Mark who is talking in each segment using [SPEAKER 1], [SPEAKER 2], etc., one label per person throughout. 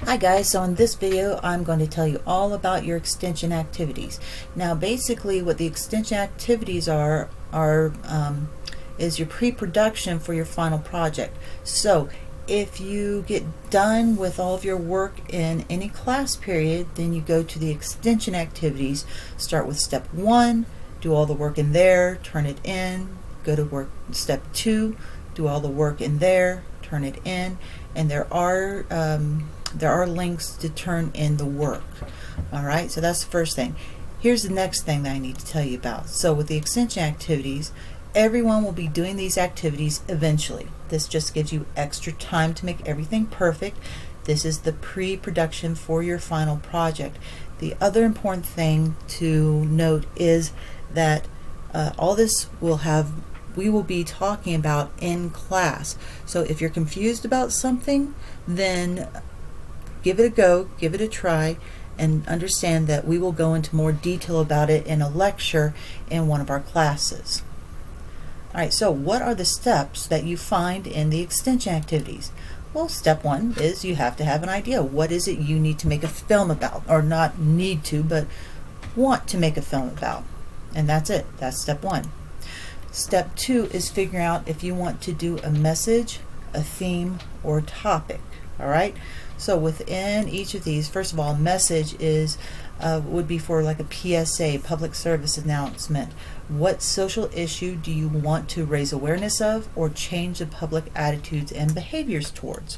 [SPEAKER 1] Hi guys, so in this video I'm going to tell you all about your extension activities. Now basically what the extension activities is your pre-production for your final project. So if you get done with all of your work in any class period, then you go to the extension activities. Start with step 1, do all the work in there, turn it in, go to work step 2, do all the work in there, turn it in, and there are links to turn in the work. Alright, so that's the first thing. Here's the next thing that I need to tell you about. So with the extension activities, everyone will be doing these activities eventually. This just gives you extra time to make everything perfect. This is the pre-production for your final project. The other important thing to note is that all this we will be talking about in class. So if you're confused about something, then give it a go, give it a try, and understand that we will go into more detail about it in a lecture in one of our classes. Alright, so what are the steps that you find in the extension activities? Well, step 1 is you have to have an idea. What is it you need to make a film about? Or not need to, but want to make a film about. And that's it. That's step 1. Step 2 is figuring out if you want to do a message, a theme, or a topic. Alright? So within each of these, first of all, message would be for like a PSA, public service announcement. What social issue do you want to raise awareness of or change the public attitudes and behaviors towards?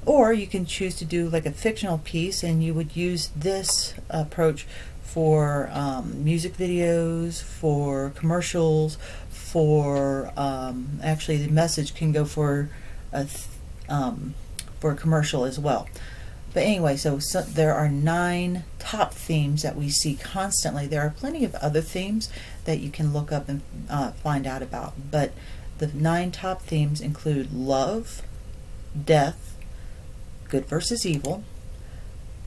[SPEAKER 1] Or you can choose to do like a fictional piece, and you would use this approach for music videos, for commercials, for actually the message can go for a commercial as well. But anyway, so there are 9 top themes that we see constantly. There are plenty of other themes that you can look up and find out about, but the 9 top themes include love, death, good versus evil,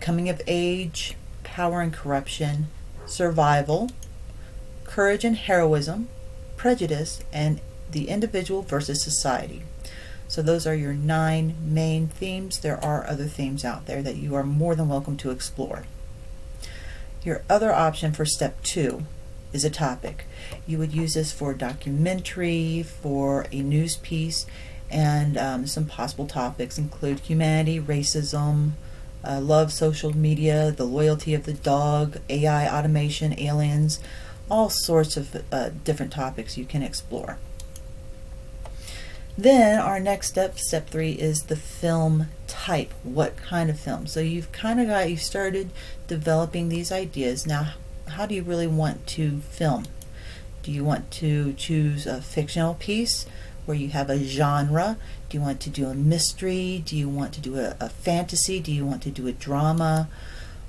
[SPEAKER 1] coming of age, power and corruption, survival, courage and heroism, prejudice, and the individual versus society. So those are your 9 main themes. There are other themes out there that you are more than welcome to explore. Your other option for step 2 is a topic. You would use this for a documentary, for a news piece, and some possible topics include humanity, racism, love, social media, the loyalty of the dog, AI, automation, aliens, all sorts of different topics you can explore. Then our next step, step 3, is the film type. What kind of film? So you've started developing these ideas. Now, how do you really want to film? Do you want to choose a fictional piece where you have a genre? Do you want to do a mystery? Do you want to do a fantasy? Do you want to do a drama?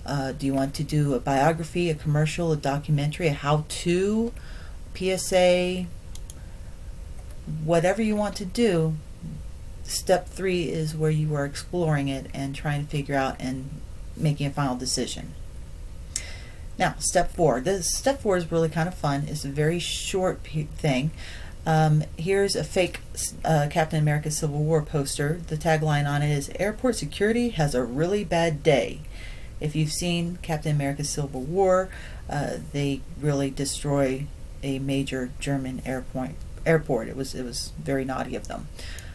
[SPEAKER 1] Do you want to do a biography, a commercial, a documentary, a how-to, PSA? Whatever you want to do, step 3 is where you are exploring it and trying to figure out and making a final decision. Now, step 4. Step 4 is really kind of fun. It's a very short thing. Here's a fake Captain America Civil War poster. The tagline on it is, "Airport security has a really bad day." If you've seen Captain America Civil War, they really destroy a major German airport. It was very naughty of them.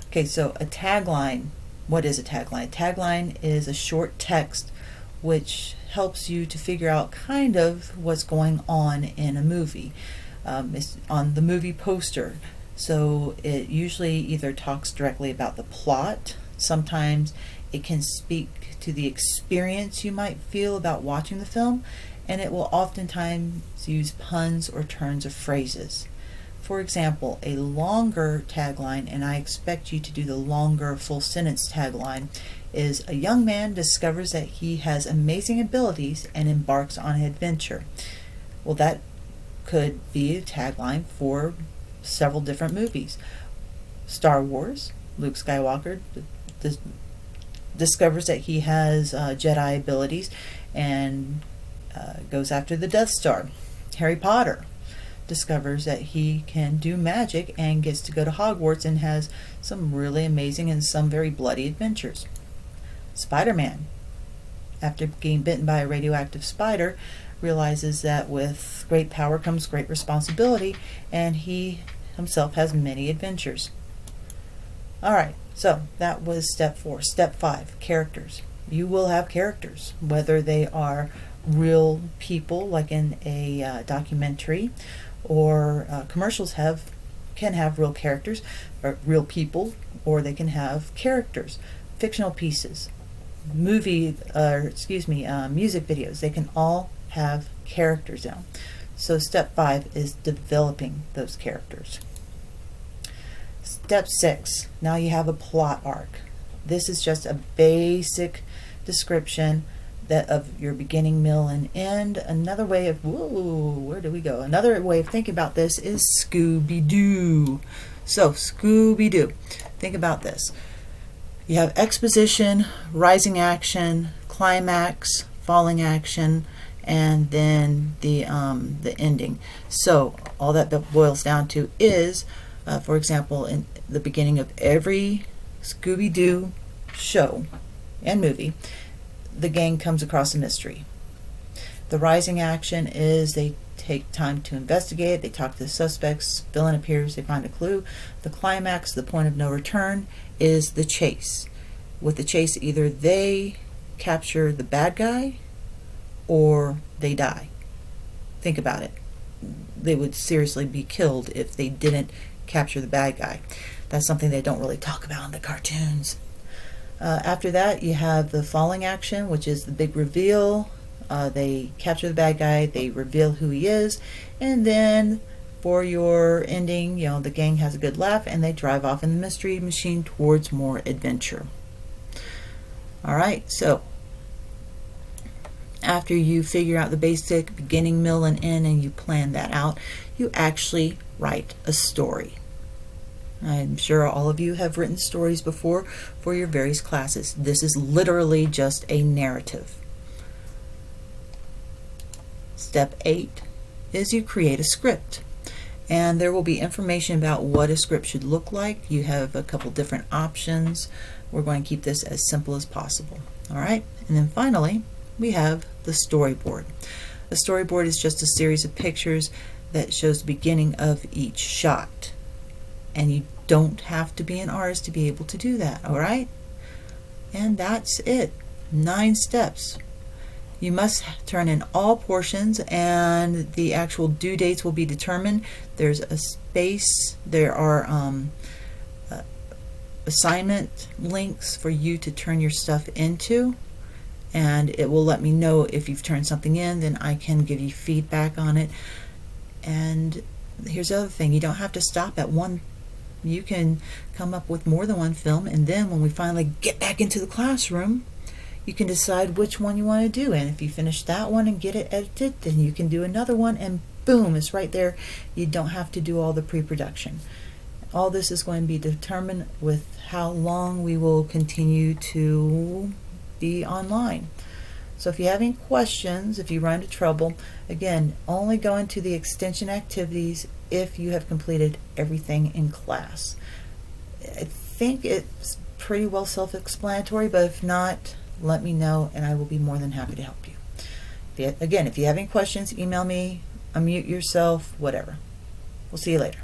[SPEAKER 1] Okay, so a tagline. What is a tagline? A tagline is a short text which helps you to figure out kind of what's going on in a movie. It's on the movie poster, so it usually either talks directly about the plot. Sometimes it can speak to the experience you might feel about watching the film, and it will oftentimes use puns or turns of phrases. For example, a longer tagline, and I expect you to do the longer full sentence tagline, is, "A young man discovers that he has amazing abilities and embarks on an adventure." Well, that could be a tagline for several different movies. Star Wars, Luke Skywalker discovers that he has Jedi abilities and goes after the Death Star. Harry Potter discovers that he can do magic and gets to go to Hogwarts and has some really amazing and some very bloody adventures. Spider-Man, after being bitten by a radioactive spider, realizes that with great power comes great responsibility, and he himself has many adventures. Alright, so that was step 4. Step 5, characters. You will have characters, whether they are real people like in a documentary, or commercials can have real characters, or real people, or they can have characters, fictional pieces, music videos. They can all have characters in them. So step 5 is developing those characters. Step 6, now you have a plot arc. This is just a basic description of your beginning, middle, and end. Another way of, where do we go? Another way of thinking about this is Scooby-Doo. So Scooby-Doo, think about this. You have exposition, rising action, climax, falling action, and then the ending. So all that boils down to is, for example, in the beginning of every Scooby-Doo show and movie, the gang comes across a mystery. The rising action is they take time to investigate, they talk to the suspects, villain appears, they find a clue. The climax, the point of no return, is the chase. With the chase, either they capture the bad guy or they die. Think about it. They would seriously be killed if they didn't capture the bad guy. That's something they don't really talk about in the cartoons. After that, you have the falling action, which is the big reveal. They capture the bad guy, they reveal who he is, and then for your ending, the gang has a good laugh and they drive off in the mystery machine towards more adventure. Alright, so after you figure out the basic beginning, middle, and end, and you plan that out, you actually write a story. I'm sure all of you have written stories before for your various classes. This is literally just a narrative. Step 8 is you create a script. And there will be information about what a script should look like. You have a couple different options. We're going to keep this as simple as possible. Alright, and then finally, we have the storyboard. A storyboard is just a series of pictures that shows the beginning of each shot. And you don't have to be an artist to be able to do that, alright? And that's it. 9 steps. You must turn in all portions, and the actual due dates will be determined. There's a space. There are assignment links for you to turn your stuff into, and it will let me know if you've turned something in. Then I can give you feedback on it. And here's the other thing. You don't have to stop at one. You can come up with more than one film, and then when we finally get back into the classroom, you can decide which one you want to do. And if you finish that one and get it edited, then you can do another one, and boom, it's right there. You don't have to do all the pre-production. All this is going to be determined with how long we will continue to be online. So if you have any questions, if you run into trouble, again, only go into the extension activities if you have completed everything in class. I think it's pretty well self-explanatory, but if not, let me know and I will be more than happy to help you. Again, if you have any questions, email me, unmute yourself, whatever. We'll see you later.